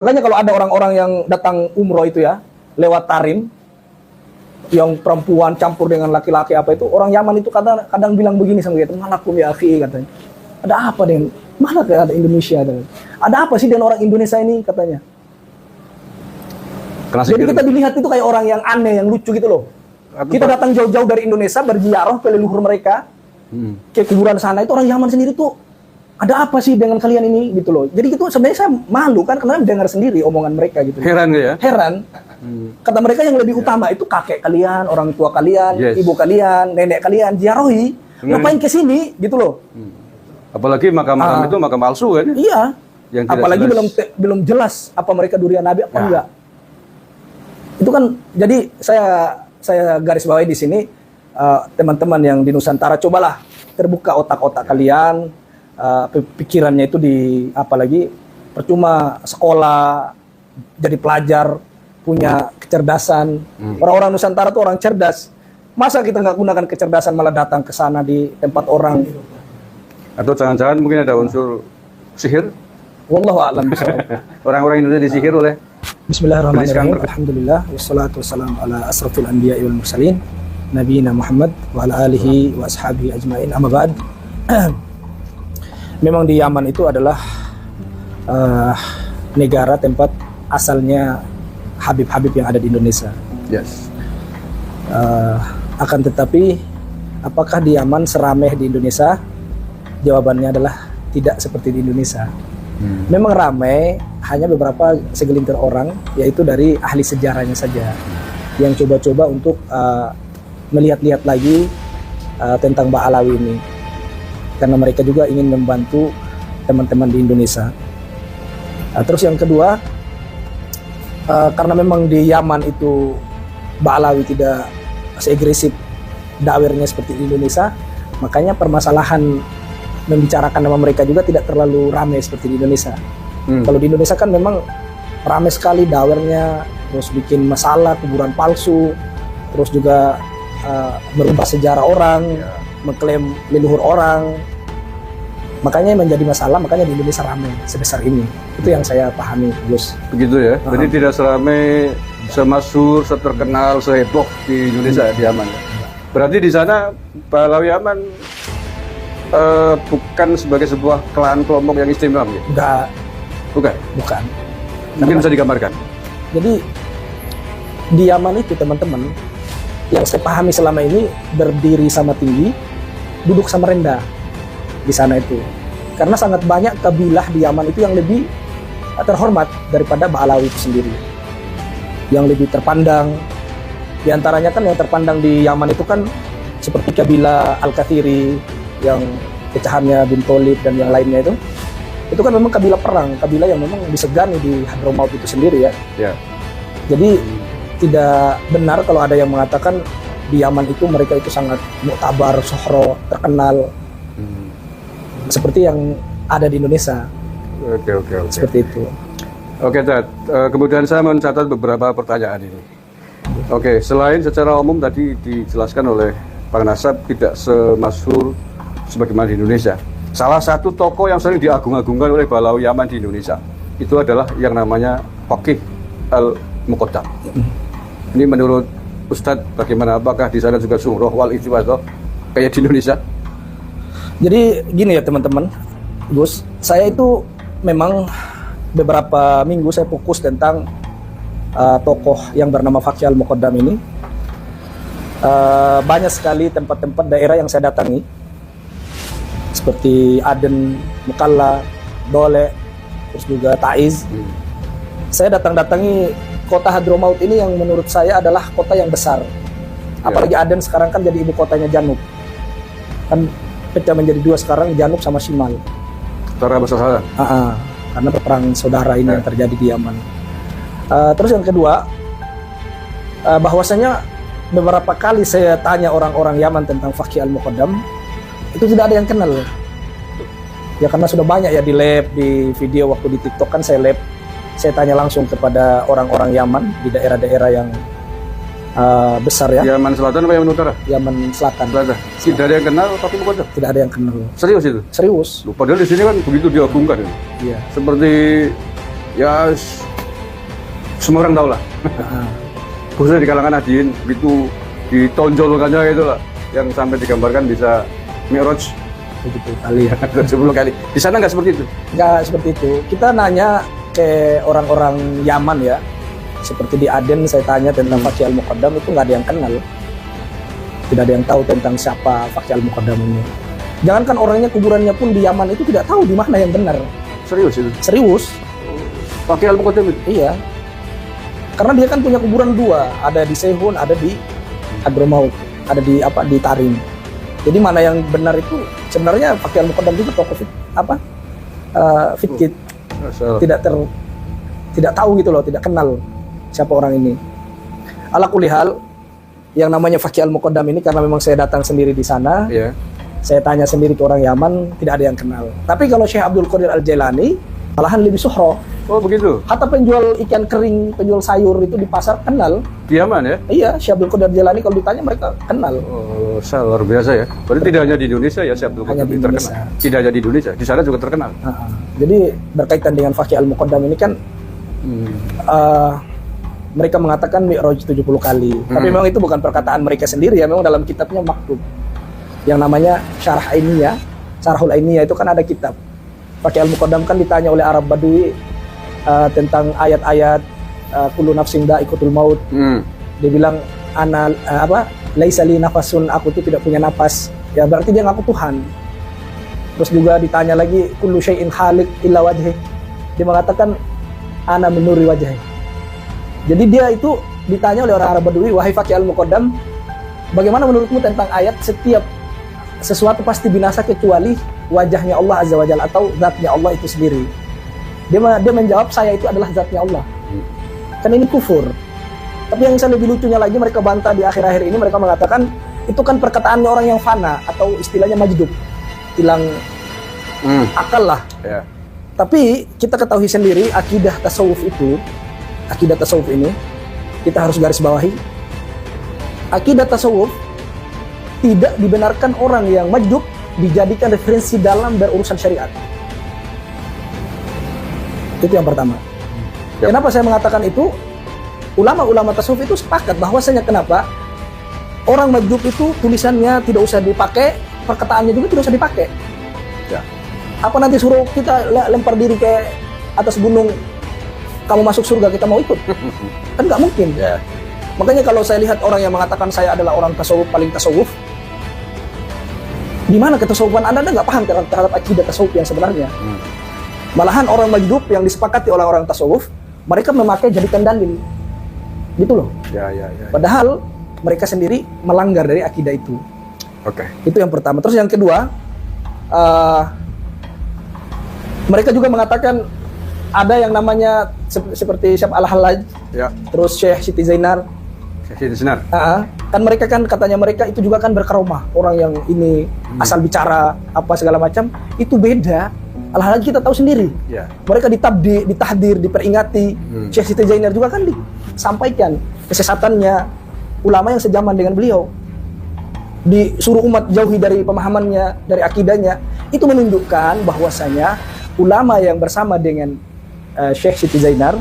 Makanya kalau ada orang-orang yang datang umroh itu ya, lewat Tarim, yang perempuan campur dengan laki-laki apa itu, orang Yaman itu kadang bilang begini sama kita, malakum ya akhi, katanya. Ada apa dengan, mana ada Indonesia? Katanya. Ada apa sih dengan orang Indonesia ini, katanya. Jadi kita dilihat itu kayak orang yang aneh, yang lucu gitu loh. Kita datang jauh-jauh dari Indonesia, berziarah ke leluhur mereka, ke kuburan sana, itu orang Yaman sendiri tuh, ada apa sih dengan kalian ini gitu loh. Jadi itu sebenarnya saya malu kan karena dengar sendiri omongan mereka gitu. Heran ya? Heran. Kata mereka yang lebih utama itu kakek kalian, orang tua kalian, ibu kalian, nenek kalian, ziarahi. Ngapain ke sini gitu loh. Apalagi makam-makam itu makam palsu kan? Iya. Yang apalagi belum jelas apa mereka durian Nabi apa enggak. Itu kan jadi saya garis bawahi di sini teman-teman yang di Nusantara, cobalah terbuka otak-otak kalian. Pikirannya itu apalagi percuma sekolah jadi pelajar punya kecerdasan. Orang-orang Nusantara tuh orang cerdas. Masa kita nggak gunakan kecerdasan malah datang ke sana di tempat orang? Atau jangan-jangan mungkin ada unsur sihir? Wallahu a'lam. Orang-orang Indonesia disihir oleh Bismillahirrahmanirrahim. Alhamdulillah wassalatu wassalamu ala asrafil anbiya'i wal mursalin nabiyina Muhammad wa ala alihi wa ashabihi ajmain. Amma ba'd. Memang di Yaman itu adalah negara tempat asalnya Habib-Habib yang ada di Indonesia. Yes. Akan tetapi, apakah di Yaman seramai di Indonesia? Jawabannya adalah tidak seperti di Indonesia. Memang ramai, hanya beberapa segelintir orang, yaitu dari ahli sejarahnya saja, yang coba-coba untuk melihat-lihat lagi tentang Ba'alawi ini. Karena mereka juga ingin membantu teman-teman di Indonesia. Terus yang kedua, karena memang di Yaman itu Ba'alawi tidak seagresif dakwahnya seperti di Indonesia, makanya permasalahan membicarakan nama mereka juga tidak terlalu ramai seperti di Indonesia. Kalau di Indonesia kan memang ramai sekali dakwahnya, terus bikin masalah, kuburan palsu, terus juga merubah sejarah orang, mengklaim leluhur orang. Makanya menjadi masalah, makanya di Indonesia ramai sebesar ini. Itu yang saya pahami, Gus. Begitu ya. Jadi tidak seramai, semasyhur, seterkenal, seheboh di Indonesia, di Yaman. Berarti di sana Ba'alawi Yaman bukan sebagai sebuah klan kelompok yang istimewa ya? Enggak. Bukan? Bukan. Mungkin bisa digambarkan. Jadi di Yaman itu teman-teman, yang saya pahami selama ini berdiri sama tinggi, duduk sama rendah di sana itu. Karena sangat banyak kabilah di Yaman itu yang lebih terhormat daripada Ba'alawi itu sendiri. Yang lebih terpandang. Di antaranya kan yang terpandang di Yaman itu kan seperti kabilah Al-Kathiri, yang pecahannya bin Tholib dan yang lainnya itu. Itu kan memang kabilah perang, kabilah yang memang disegani di Hadramaut itu sendiri ya. Jadi tidak benar kalau ada yang mengatakan di Yaman itu mereka itu sangat muktabar, sohro, terkenal. Seperti yang ada di Indonesia. Oke. Seperti itu. Oke, Dad. Kemudian saya mencatat beberapa pertanyaan ini. Oke, selain secara umum tadi dijelaskan oleh Pak Nasab tidak semasyhur sebagaimana di Indonesia. Salah satu tokoh yang sering diagung-agungkan oleh Ba'alawi Yaman di Indonesia itu adalah yang namanya Faqih Al-Muqaddam. Ini menurut Ustadz bagaimana? Apakah di sana juga sumroh wal ijtihad kayak di Indonesia? Jadi gini ya teman-teman, Gus, saya itu memang beberapa minggu saya fokus tentang tokoh yang bernama Faqih Al-Muqaddam ini. Banyak sekali tempat-tempat daerah yang saya datangi, seperti Aden, Mukalla, Dole, terus juga Taiz. Saya datangi kota Hadramaut ini yang menurut saya adalah kota yang besar. Apalagi Aden sekarang kan jadi ibu kotanya Janub. Kan pecah menjadi dua sekarang, Janub sama Shimal. Antara besar. Karena perang saudara ini yang terjadi di Yaman. Terus yang kedua, bahwasanya beberapa kali saya tanya orang-orang Yaman tentang Faqih Al-Muqaddam, itu tidak ada yang kenal. Ya karena sudah banyak ya di lab, di video waktu di TikTok kan saya lab. Saya tanya langsung kepada orang-orang Yaman di daerah-daerah yang besar ya. Yaman Selatan apa Yaman Utara? Yaman Selatan. Tidak ada yang kenal Faqih Al-Muqaddam? Tidak ada yang kenal. Serius itu? Serius. Padahal di sini kan begitu diagungkan. Iya. Seperti ya semua orang tahu lah. Nah, Khususnya di kalangan hadirin begitu ditonjolkannya itu lah, yang sampai digambarkan bisa Mi'raj 70 kali ya. 70 kali. Di sana nggak seperti itu. Nggak seperti itu. Kita nanya ke orang-orang Yaman ya, seperti di Aden saya tanya tentang Fakih Al-Muqaddam, itu nggak ada yang kenal. Tidak ada yang tahu tentang siapa Fakih Al-Muqaddam ini. Jangankan orangnya, kuburannya pun di Yaman itu tidak tahu di mana yang benar. Serius itu. Serius. Pakai Al-Muqaddam itu. Iya. Karena dia kan punya kuburan dua, ada di Sehun, ada di Hadramaut, ada di Tarim. Jadi mana yang benar itu sebenarnya Fakih Al-Muqaddam juga tokoh fikih. Tidak tahu gitu loh, tidak kenal siapa orang ini. Ala kulli hal, yang namanya Fakih Al-Muqaddam ini karena memang saya datang sendiri di sana. Iya. Saya tanya sendiri ke orang Yaman, tidak ada yang kenal. Tapi kalau Syekh Abdul Qadir Al-Jailani, malahan lebih suhro. Oh begitu. Hatta penjual ikan kering, penjual sayur itu di pasar kenal. Di Yaman ya? Iya, Syekh Abdul Qadir Al-Jailani kalau ditanya mereka kenal. Oh, luar biasa ya. Berarti tidak hanya di Indonesia ya Syekh Abdul Hanya Qadir di terkenal. Indonesia. Tidak hanya di Indonesia, di sana juga terkenal. Jadi berkaitan dengan Fakih Al-Muqaddam ini kan mereka mengatakan Mi'raj 70 kali. Tapi memang itu bukan perkataan mereka sendiri ya, memang dalam kitabnya maktub. Yang namanya Syarah Ainiyah, Syarahul Ainiyah itu kan ada kitab. Fakih Al-Muqaddam kan ditanya oleh Arab Badui tentang ayat-ayat kullu nafsin dha'iqatul maut. Dia bilang laisa li nafasun, aku itu tidak punya napas. Ya berarti dia ngaku Tuhan. Terus juga ditanya lagi kullu syai'in khaliq illa wajhi. Dia mengatakan ana min nuri wajhi. Jadi dia itu ditanya oleh orang Arab Badui, wahai Fakih Al-Muqaddam, bagaimana menurutmu tentang ayat setiap sesuatu pasti binasa kecuali wajahnya Allah Azza wa Jalla atau zatnya Allah itu sendiri. Dia menjawab, saya itu adalah zatnya Allah. Kan ini kufur. Tapi yang saya lebih lucunya lagi, mereka bantah di akhir-akhir ini, mereka mengatakan itu kan perkataannya orang yang fana atau istilahnya majdub, hilang akal lah. Ya. Tapi kita ketahui sendiri akidah tasawuf ini kita harus garis bawahi. Akidah tasawuf tidak dibenarkan orang yang majdub dijadikan referensi dalam berurusan syariat. Itu yang pertama. Yep. Kenapa saya mengatakan itu? Ulama-ulama tasawuf itu sepakat bahwasanya kenapa orang majdub itu tulisannya tidak usah dipakai, perkataannya juga tidak usah dipakai. Ya. Apa nanti suruh kita lempar diri ke atas gunung, kamu masuk surga kita mau ikut? Kan nggak mungkin. Ya. Makanya kalau saya lihat orang yang mengatakan saya adalah orang tasawuf paling tasawuf, di mana ketasawufan Anda nggak paham terhadap akidah tasawuf yang sebenarnya. Malahan orang majdub yang disepakati oleh orang tasawuf, mereka memakai jadikan dalil, gitu loh. Ya. Padahal mereka sendiri melanggar dari akidah itu. Oke. Itu yang pertama. Terus yang kedua, mereka juga mengatakan ada yang namanya seperti Syekh Al-Hallaj, Ya. terus Syekh Siti Zainar. Siti Zainar. Kan mereka kan katanya mereka itu juga kan berkaromah, orang yang ini asal bicara apa segala macam, itu beda. Al-Hallaj kita tahu sendiri. Ya. Mereka ditahdir, diperingati. Syekh Siti Zainar juga kan disampaikan kesesatannya ulama yang sejaman dengan beliau. Disuruh umat jauhi dari pemahamannya, dari akidahnya. Itu menunjukkan bahwasanya ulama yang bersama dengan Syekh Siti Zainar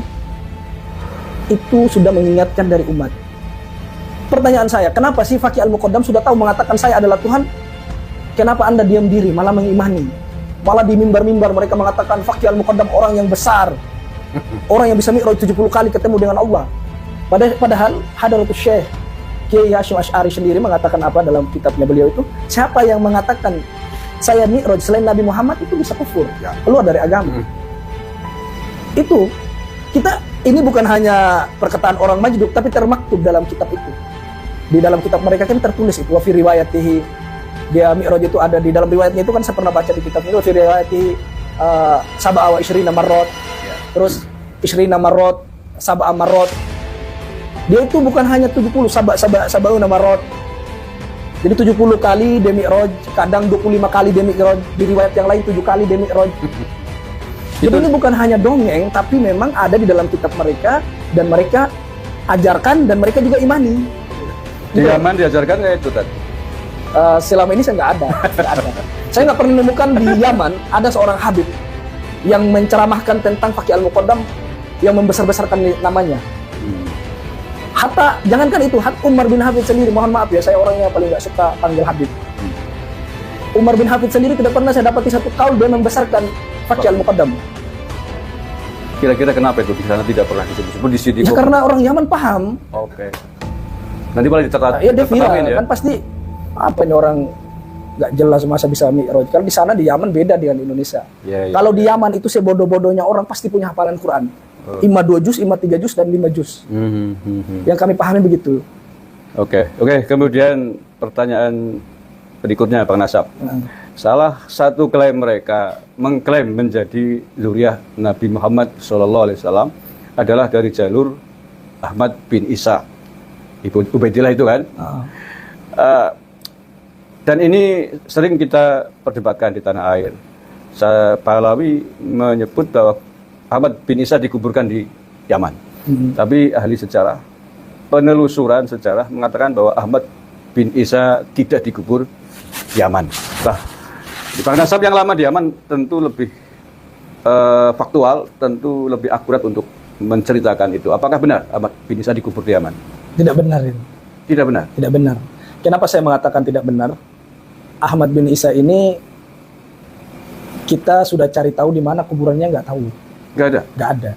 itu sudah mengingatkan dari umat. Pertanyaan saya, kenapa sih Fakih Al-Muqaddam sudah tahu mengatakan saya adalah Tuhan? Kenapa Anda diam diri, malah mengimani? Malah di mimbar-mimbar mereka mengatakan Fakih Al-Muqaddam orang yang besar, orang yang bisa Mi'raj 70 kali ketemu dengan Allah. Padahal Hadratus Syekh Kiai Hasyim Asy'ari sendiri mengatakan apa dalam kitabnya beliau itu, siapa yang mengatakan saya Mi'raj selain Nabi Muhammad itu bisa kufur, keluar dari agama. Itu kita, ini bukan hanya perkataan orang majdub, tapi termaktub dalam kitab itu. Di dalam kitab mereka kan tertulis itu, wa fi riwayatihi, dia Mi'raj itu ada di dalam riwayatnya itu kan saya pernah baca di kitab ini, wa fi riwayatihi sab'a wa isyrina marrat, terus isyrina marrat, sab'a marrat. Dia itu bukan hanya 70 sab'una marrat. Jadi 70 kali dia Mi'raj, kadang 25 kali dia Mi'raj, di riwayat yang lain 7 kali dia Mi'raj. Jadi ini bukan hanya dongeng, tapi memang ada di dalam kitab mereka, dan mereka ajarkan, dan mereka juga imani. Di Yaman diajarkan kayak itu tadi. Selama ini saya nggak ada. Saya nggak pernah menemukan di Yaman ada seorang habib yang menceramahkan tentang Fakih Al-Muqaddam yang membesar-besarkan namanya. Hatta jangankan itu, Hatta Umar bin Hafid sendiri, mohon maaf ya, saya orangnya paling nggak suka panggil Habib. Umar bin Hafid sendiri tidak pernah saya dapati satu kaul dia membesarkan Fakih al-Muqaddam. Kira-kira kenapa itu di sana tidak pernah disebut-sebut di sini? Ya karena orang Yaman paham. Oke. Nanti malah ditertawain Ya dia viral, kan pasti apa ini orang nggak jelas masa bisa mi'raj. Kalau di sana di Yaman beda dengan Indonesia. Kalau di Yaman itu sebodoh-bodohnya orang pasti punya hafalan Quran. Ima 2 juz, ima 3 juz, dan 5 juz. Yang kami pahami begitu. Oke. Kemudian pertanyaan berikutnya, Bang Nasab. Salah satu klaim mereka mengklaim menjadi zuriyah Nabi Muhammad SAW adalah dari jalur Ahmad bin Isa, Ibu Ubaidillah itu kan. Dan ini sering kita perdebatkan di tanah air. Pahlawi menyebut bahwa Ahmad bin Isa dikuburkan di Yaman. Tapi ahli sejarah, penelusuran sejarah mengatakan bahwa Ahmad bin Isa tidak dikubur di Yaman. Nah, Bang Nasab yang lama di Yaman tentu lebih faktual, tentu lebih akurat untuk menceritakan itu. Apakah benar Ahmad bin Isa dikubur di Yaman? Tidak benar itu. Tidak benar? Tidak benar. Kenapa saya mengatakan tidak benar? Ahmad bin Isa ini kita sudah cari tahu di mana kuburannya, nggak tahu. Nggak ada? Nggak ada.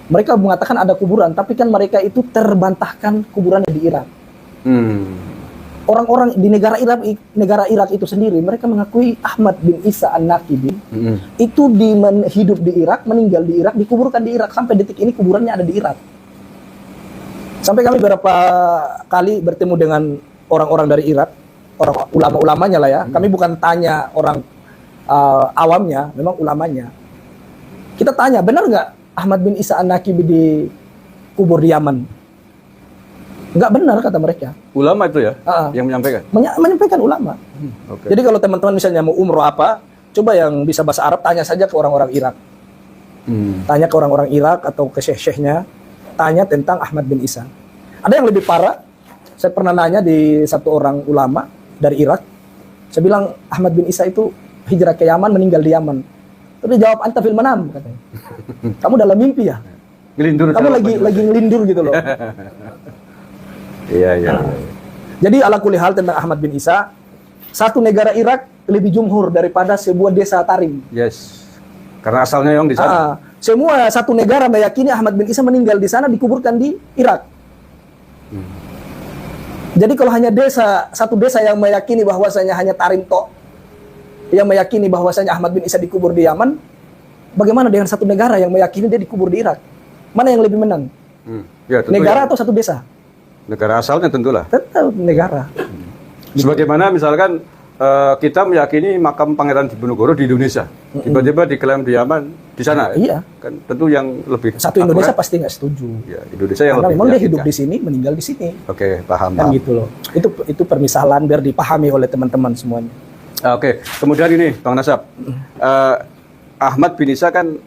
Mereka mengatakan ada kuburan, tapi kan mereka itu terbantahkan kuburannya di Irak. Orang-orang di negara Irak itu sendiri, mereka mengakui Ahmad bin Isa an-Naqibi itu hidup di Irak, meninggal di Irak, dikuburkan di Irak. Sampai detik ini kuburannya ada di Irak. Sampai kami beberapa kali bertemu dengan orang-orang dari Irak, orang ulama-ulamanya lah ya. Kami bukan tanya orang awamnya, memang ulamanya. Kita tanya, benar nggak Ahmad bin Isa an-Naqibi dikubur di Yaman? Nggak benar kata mereka. Ulama itu ya yang menyampaikan? Menyampaikan ulama. Jadi kalau teman-teman misalnya mau umroh apa, coba yang bisa bahasa Arab tanya saja ke orang-orang Irak. Tanya ke orang-orang Irak atau ke syekh-syekhnya, tanya tentang Ahmad bin Isa. Ada yang lebih parah. Saya pernah nanya di satu orang ulama dari Irak. Saya bilang Ahmad bin Isa itu hijrah ke Yaman, meninggal di Yaman. Terus dia jawab, anta fil manam, katanya. Kamu dalam mimpi ya? Ngelindur. Kamu lagi ngelindur gitu loh. Iya. Jadi ala kulli hal tentang Ahmad bin Isa, satu negara Irak lebih jumhur daripada sebuah desa Tarim. Yes. Karena asalnya yang di sana. Semua satu negara meyakini Ahmad bin Isa meninggal di sana, dikuburkan di Irak. Jadi kalau hanya satu desa yang meyakini bahwasanya hanya Tarim tok, yang meyakini bahwasanya Ahmad bin Isa dikubur di Yaman, bagaimana dengan satu negara yang meyakini dia dikubur di Irak? Mana yang lebih menang? Ya, negara atau satu desa? Negara asalnya tentulah. Tetap negara. Sebagaimana misalkan kita meyakini makam Pangeran Diponegoro di Indonesia, tiba-tiba diklaim di Yaman, di sana. Iya. Kan tentu yang lebih satu Indonesia pasti nggak setuju. Ya, Indonesia yang karena lebih memang dia hidup di sini, meninggal di sini. Oke, paham. Kan gitu loh. Itu permisalan biar dipahami oleh teman-teman semuanya. Oke, kemudian ini Bang Nasab, Ahmad bin Isa kan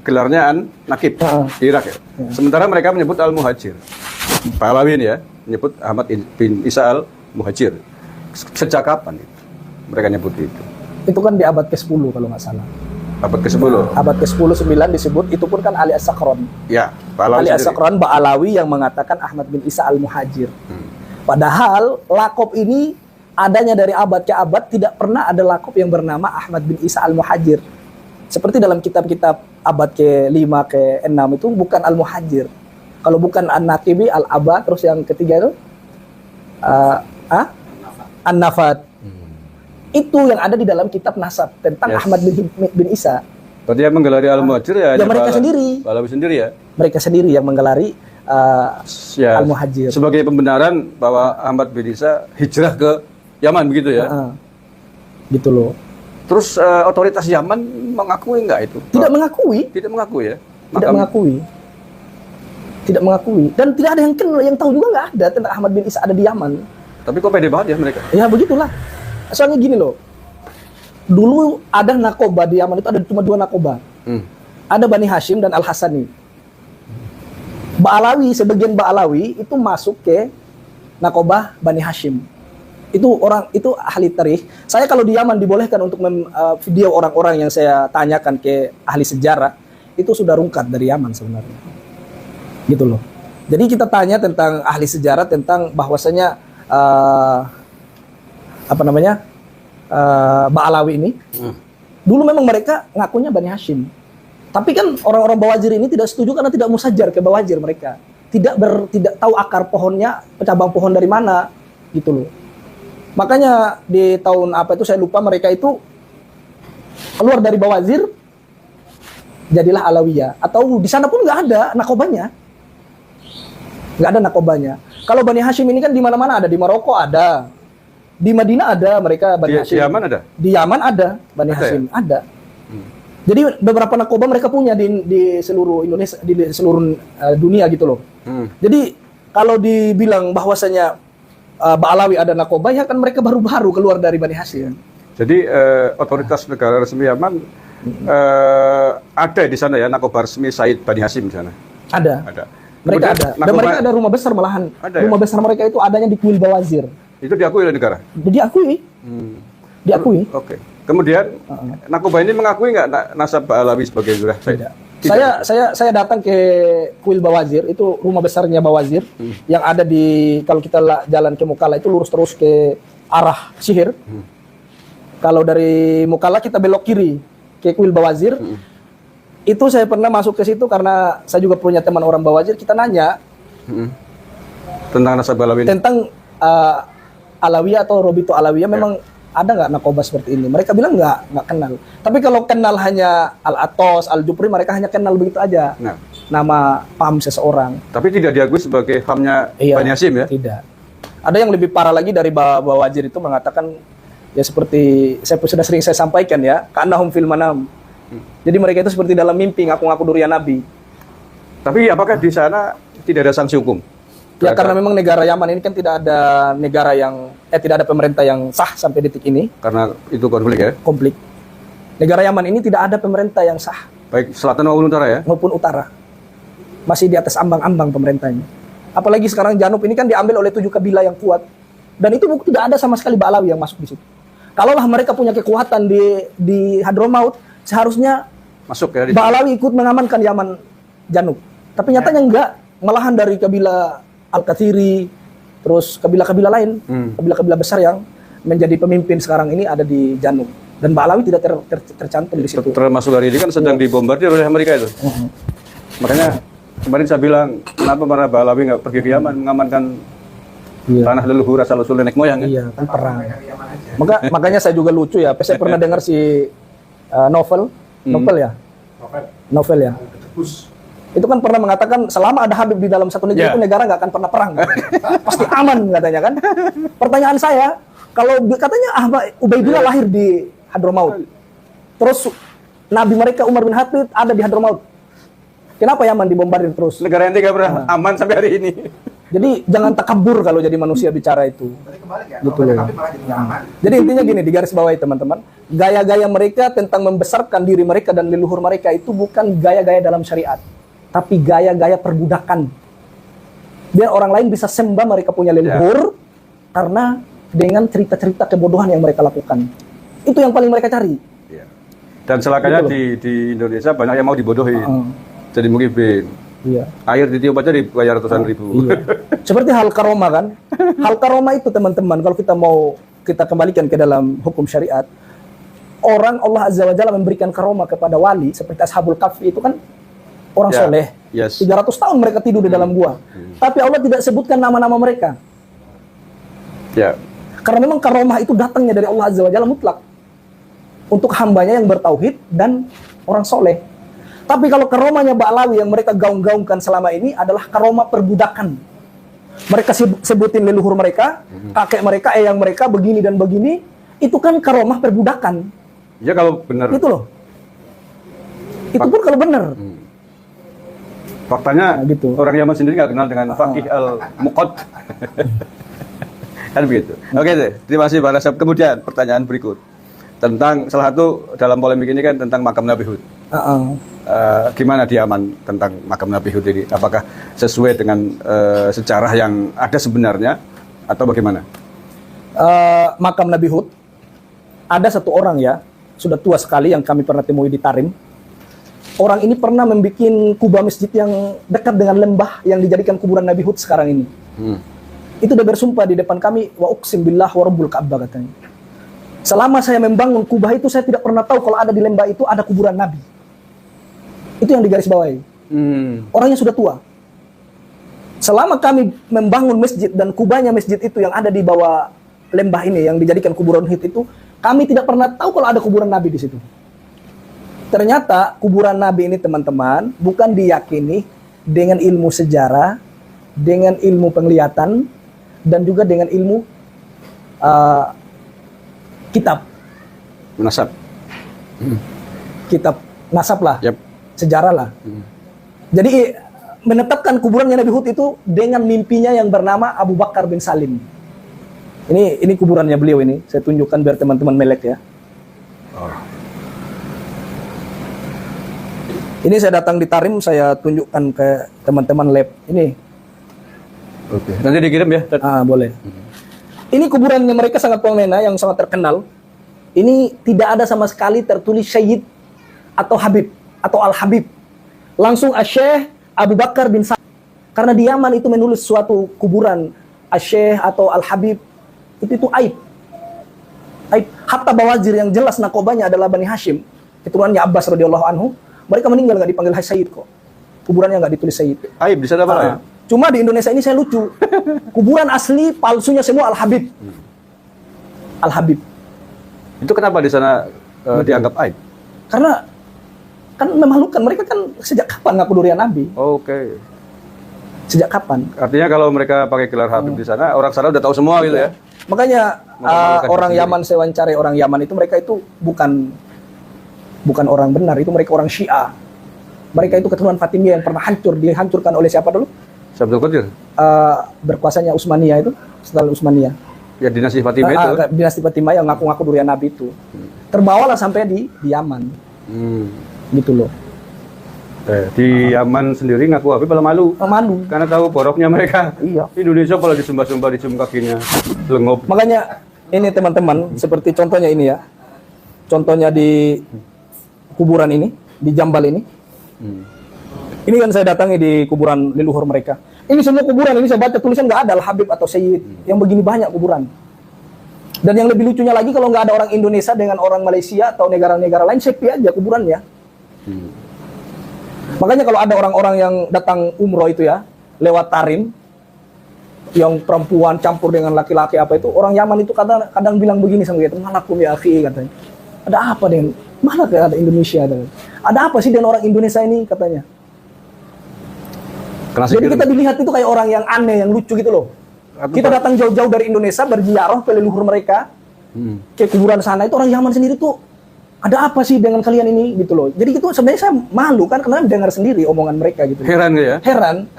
gelarnya An-Naqib di Irak ya. Sementara mereka menyebut Al-Muhajir. Pahlawi ini ya, menyebut Ahmad bin Isa Al-Muhajir. Sejak kapan itu mereka nyebut itu? Itu kan di abad ke-10 kalau nggak salah. Abad ke-10? Abad ke-10, 9 disebut, itu pun kan Ali As-Sakron. Ya, Pahlawi Ali As-Sakron, Ba'alawi yang mengatakan Ahmad bin Isa Al-Muhajir. Padahal lakop ini adanya dari abad ke abad, tidak pernah ada lakop yang bernama Ahmad bin Isa Al-Muhajir. Seperti dalam kitab-kitab abad ke-5, ke-6 itu bukan Al-Muhajir. Kalau bukan An-Naqibi, Al-Aba, terus yang ketiga itu An-Nafat. Itu yang ada di dalam kitab nasab tentang Ahmad bin Isa. Berarti yang menggelari Al-Muhajir ya mereka sendiri. Pahlawi sendiri ya? Mereka sendiri yang menggelari Al-Muhajir. Sebagai pembenaran bahwa Ahmad bin Isa hijrah ke Yaman begitu ya? Gitu loh. Terus otoritas Yaman mengakui nggak itu? Tidak mengakui. Tidak mengakui ya? Tidak mengakui. Tidak mengakui. Dan tidak ada yang kenal, yang tahu juga nggak ada tentang Ahmad bin Isa ada di Yaman. Tapi kok pede banget ya mereka? Ya begitulah. Soalnya gini loh. Dulu ada nakoba di Yaman itu ada cuma 2 nakoba. Ada Bani Hashim dan Al-Hasani. Ba'alawi, sebagian Ba'alawi itu masuk ke nakoba Bani Hashim. Itu ahli tarikh. Saya kalau di Yaman dibolehkan untuk video orang-orang yang saya tanyakan ke ahli sejarah, itu sudah rungkat dari Yaman sebenarnya. gitu loh. Jadi kita tanya tentang ahli sejarah tentang bahwasanya Ba'alawi ini dulu memang mereka ngakunya Bani Hashim. Tapi kan orang-orang Bawazir ini tidak setuju karena tidak musajar ke Bawazir mereka. Tidak tahu akar pohonnya, cabang pohon dari mana gitu loh. Makanya di tahun apa itu saya lupa, mereka itu keluar dari Bawazir jadilah Alawiyah. Atau di sana pun nggak ada nakobanya. Nggak ada nakobanya. Kalau Bani Hashim ini kan di mana-mana ada, di Maroko ada, di Madinah ada mereka Bani Hashim. Di Yaman ada? Di Yaman ada Bani Hashim, ada. Jadi beberapa nakoba mereka punya di seluruh Indonesia, di seluruh dunia gitu loh. Jadi kalau dibilang bahwasanya Ba'alawi ada nakoba, ya kan mereka baru-baru keluar dari Bani Hashim. Jadi otoritas negara resmi Yaman ada di sana ya, nakoba resmi Said Bani Hashim di sana? Ada. Mereka Kemudian, ada. Dan mereka ada rumah besar malahan. Rumah besar mereka itu adanya di Kuil Bawazir. Itu diakui oleh negara? Diakui. Diakui. Oke. Kemudian nakoba ini mengakui nggak nasab Ba'alawi sebagai Zurah Said? Saya datang ke Kuil Bawazir, itu rumah besarnya Bawazir yang ada di, kalau kita jalan ke Mukalla itu lurus terus ke arah Sihir. Kalau dari Mukalla kita belok kiri ke Kuil Bawazir. Itu saya pernah masuk ke situ karena saya juga punya teman orang Bawazir. Kita nanya tentang nasab Ba'alawi ini? Tentang Alawiyah atau Robito Alawiyah memang ada nggak nakoba seperti ini? Mereka bilang nggak kenal. Tapi kalau kenal hanya Al-Atos, Al-Jupri, mereka hanya kenal begitu aja. Nama paham seseorang. Tapi tidak diakui sebagai pahamnya Bani Hashim ya? Tidak. Ada yang lebih parah lagi dari Bawazir itu mengatakan, ya seperti sudah sering saya sampaikan ya, ka'annahum fil manam. Jadi mereka itu seperti dalam mimpi ngaku-ngaku durian Nabi. Tapi apakah di sana tidak ada sanksi hukum? Ya karena memang negara Yaman ini kan tidak ada negara yang tidak ada pemerintah yang sah sampai detik ini. Karena itu konflik ya? Konflik. Negara Yaman ini tidak ada pemerintah yang sah. Baik selatan maupun utara ya? Maupun utara. Masih di atas ambang-ambang pemerintahnya. Apalagi sekarang Janub ini kan diambil oleh 7 kabilah yang kuat. Dan itu tidak ada sama sekali Ba'alawi yang masuk di situ. Kalaulah mereka punya kekuatan di Hadramaut, seharusnya masuk ya? Ba'alawi ikut mengamankan Yaman Janub. Tapi nyatanya enggak. Malahan dari kabilah Al-Kathiri, terus kabilah-kabilah lain, kabilah-kabilah besar yang menjadi pemimpin sekarang ini ada di Janub. Dan Ba'alawi tidak tercantum di situ. Termasuk hari ini kan sedang dibombardir oleh Amerika itu. Makanya kemarin saya bilang, kenapa para Ba'alawi nggak pergi ke Yaman mengamankan tanah leluhur asal-usul nenek moyang? Iya, kan perang. Makanya saya juga lucu ya. Saya pernah dengar si Novel ya. Itu kan pernah mengatakan selama ada Habib di dalam satu negeri itu negara nggak akan pernah perang. Pasti aman katanya kan. Pertanyaan saya, kalau katanya Ubaidillah lahir di Hadramaut. Terus Nabi mereka Umar bin Khattab ada di Hadramaut. Kenapa Yaman dibombardir terus? Negara yang tidak pernah aman sampai hari ini. Jadi jangan takabur kalau jadi manusia bicara itu. Gitu loh. Jadi intinya gini, di garis bawahi teman-teman, gaya-gaya mereka tentang membesarkan diri mereka dan leluhur mereka itu bukan gaya-gaya dalam syariat, tapi gaya-gaya perbudakan. Biar orang lain bisa sembah mereka punya leluhur karena dengan cerita-cerita kebodohan yang mereka lakukan. Itu yang paling mereka cari. Dan celakanya di Indonesia banyak yang mau dibodohi. Jadi mungkin air ditiup aja dibayar ratusan ribu. Seperti hal karomah kan. Hal karomah itu teman-teman, kalau kita kembalikan ke dalam hukum syariat, orang Allah Azza wa Jalla memberikan karomah kepada wali seperti Ashabul Kahfi itu kan orang soleh. 300 tahun mereka tidur di dalam gua. Tapi Allah tidak sebutkan nama-nama mereka. Karena memang karomah itu datangnya dari Allah Azza wa Jalla mutlak. Untuk hambanya yang bertauhid dan orang soleh. Tapi kalau karomahnya Ba'alawi yang mereka gaung-gaungkan selama ini adalah karomah perbudakan. Mereka sebutin leluhur mereka, kakek mereka, eyang mereka, begini dan begini. Itu kan karomah perbudakan. Ya kalau benar. Itu loh. Itu pun kalau benar. Faktanya orang Yaman sendiri nggak kenal dengan Faqih al-Muqad. Kan begitu. Oke deh, terima kasih Pak Nasab. Kemudian pertanyaan berikut. Tentang salah satu dalam polemik ini kan tentang makam Nabi Hud. Gimana di Yaman tentang makam Nabi Hud ini? Apakah sesuai dengan sejarah yang ada sebenarnya atau bagaimana? Makam Nabi Hud ada satu orang ya, sudah tua sekali yang kami pernah temui di Tarim. orang ini pernah membuat kubah masjid yang dekat dengan lembah yang dijadikan kuburan Nabi Hud sekarang ini. Itu udah bersumpah di depan kami, wa uqsim billah wa rabbul Ka'bah katanya. Selama saya membangun kubah itu, saya tidak pernah tahu kalau ada di lembah itu ada kuburan Nabi. Itu yang digarisbawahi. Orangnya sudah tua. Selama kami membangun masjid dan kubahnya masjid itu yang ada di bawah lembah ini yang dijadikan kuburan Hud itu, kami tidak pernah tahu kalau ada kuburan Nabi di situ. Ternyata kuburan Nabi ini teman-teman bukan diyakini dengan ilmu sejarah, dengan ilmu penglihatan, dan juga dengan ilmu kitab. Nasab. Kitab nasab lah, Yap. sejarah lah. Jadi menetapkan kuburannya Nabi Hud itu dengan mimpinya yang bernama Abu Bakar bin Salim. Ini kuburannya beliau ini. Saya tunjukkan biar teman-teman melek ya. Ini saya datang di Tarim, saya tunjukkan ke teman-teman lab. Ini. Oke. Nanti dikirim ya. Boleh. Ini kuburannya mereka sangat fenomena yang sangat terkenal. Ini tidak ada sama sekali tertulis Syed atau Habib atau Al Habib. Langsung Syekh Abu Bakar bin Salim. Karena di Yaman itu menulis suatu kuburan Syekh atau Al Habib itu aib. Aib. Hatta Bawazir yang jelas nakobanya adalah Bani Hashim, keturunannya Abbas radhiyallahu anhu. Mereka meninggal nggak dipanggil Sayyid kok. Kuburannya nggak ditulis Sayyid. Aib di sana Pak. Cuma di Indonesia ini saya lucu. Kuburan asli palsunya semua Al Habib. Al Habib. Itu kenapa di sana dianggap aib? Karena kan memalukan, mereka kan sejak kapan ngaku durian Nabi? Oke. Sejak kapan? Artinya kalau mereka pakai gelar Habib di sana, orang sana udah tahu semua gitu ya. Makanya orang Yaman, saya wawancari orang Yaman itu, mereka itu bukan orang benar, itu mereka orang Syiah. Mereka itu keturunan Fatimiyah yang pernah dihancurkan oleh siapa dulu? Abdul Qadir. Berkuasanya Utsmaniyah itu, setelah Utsmaniyah. Ya dinasti Fatimiyah itu. Dinasti Fatimiyah yang ngaku-ngaku durian Nabi itu. Terbawalah sampai di Yaman. Gitu loh. Di Yaman sendiri ngaku Habib malah malu. Malu. Karena tahu boroknya mereka. Iya. Indonesia kalau disumbah-sumbah dicium kakinya, lengop. Makanya ini teman-teman, seperti contohnya ini ya. Contohnya di kuburan ini, di Jambal ini. Ini kan saya datangi di kuburan leluhur mereka. Ini semua kuburan, ini saya baca tulisan nggak ada Al-Habib atau Sayyid. Yang begini banyak kuburan. Dan yang lebih lucunya lagi, kalau nggak ada orang Indonesia dengan orang Malaysia atau negara-negara lain, sepi aja kuburannya. Makanya kalau ada orang-orang yang datang umroh itu ya, lewat Tarim, yang perempuan campur dengan laki-laki apa itu, orang Yaman itu kadang bilang begini sama kita, malakum ya akhi, katanya. Ada apa dengan, mana ada Indonesia? Ada apa sih dengan orang Indonesia ini, katanya. Jadi kita dilihat itu kayak orang yang aneh, yang lucu gitu loh. Kita datang jauh-jauh dari Indonesia berziarah ke leluhur mereka, ke kuburan sana, itu orang Yaman sendiri tuh, ada apa sih dengan kalian ini gitu loh. Jadi itu sebenarnya saya malu kan, karena dengar sendiri omongan mereka gitu. Heran gak ya? Heran.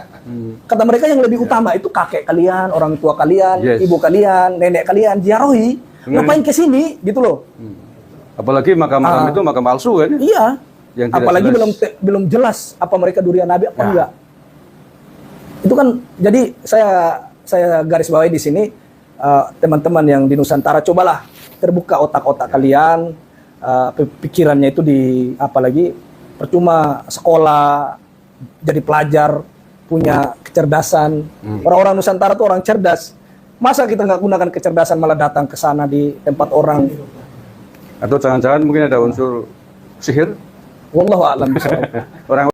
Kata mereka yang lebih utama itu kakek kalian, orang tua kalian, ibu kalian, nenek kalian, ziarahi. Ngapain ke sini gitu loh. Apalagi makam-makam itu makam palsu kan? Iya. Yang apalagi belum jelas apa mereka durian Nabi apa enggak. Itu kan, jadi saya garis bawahi di sini, teman-teman yang di Nusantara, cobalah terbuka otak-otak kalian, pikirannya itu apalagi percuma sekolah, jadi pelajar, punya kecerdasan. Orang-orang Nusantara tuh orang cerdas. Masa kita nggak gunakan kecerdasan malah datang ke sana di tempat orang? Atau jangan-jangan mungkin ada unsur sihir? Wallahu a'lam. Orang